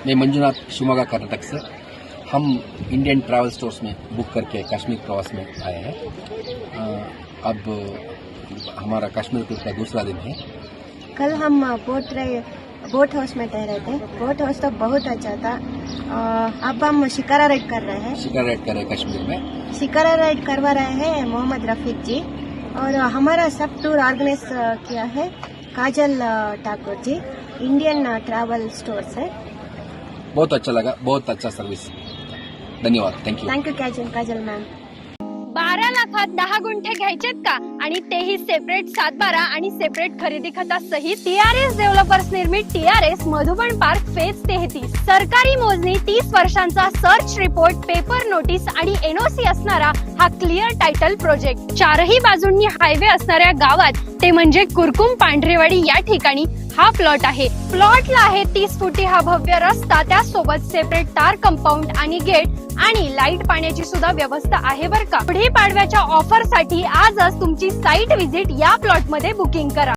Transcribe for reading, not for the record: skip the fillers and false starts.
मैं मंजुनाथ शिवमोगा कर्नाटक से। हम Indian travel stores में book करके कश्मीर प्रवास में आए हैं। अब हमारा कश्मीर ट्रिप का दूसरा दिन है। कल हम बोट हाउस में ठहरे थे। बोट हाउस तो बहुत अच्छा था। अब हम शिकारा राइड कर रहे हैं। शिकारा राइड कर रहे हैं कश्मीर में। शिकारा राइड करवा रहे हैं मोहम्मद रफीक जी, और हमारा सब टूर ऑर्गेनाइज किया है Kajal Thakur ji, Indian travel store से। बहुत अच्छा लगा, बहुत अच्छा सर्विस। धन्यवाद, थँक्यू। Thank you Kajal ma'am. 12 लाखात 10 गुंठे घ्यायचेत का? आणि तेही सेपरेट 7/12 आणि सेपरेट खरेदी खता सहित। टीआरएस डेव्हलपर्स निर्मित टीआरएस मधुबन पार्क फेज 33 सरकारी मोजणी, 30 वर्षांचा सर्च रिपोर्ट, पेपर नोटीस आणि एनओसी असणारा हा क्लिअर टायटल प्रोजेक्ट। चारही बाजूंनी हायवे असणाऱ्या गावात, ते म्हणजे कुरकुम पांढरेवाडी या ठिकाणी हा प्लॉट आहे। प्लॉटला आहे 30 फुटी हा भव्य रस्ता, त्यासोबत सेपरेट तार कंपाऊंड आणि गेट आणि लाईट पाण्याची सुद्धा व्यवस्था आहे बरं का। पुढे पाडव्याच्या ऑफर साठी आजच तुमची साईट व्हिजिट या प्लॉट मध्ये बुकिंग करा।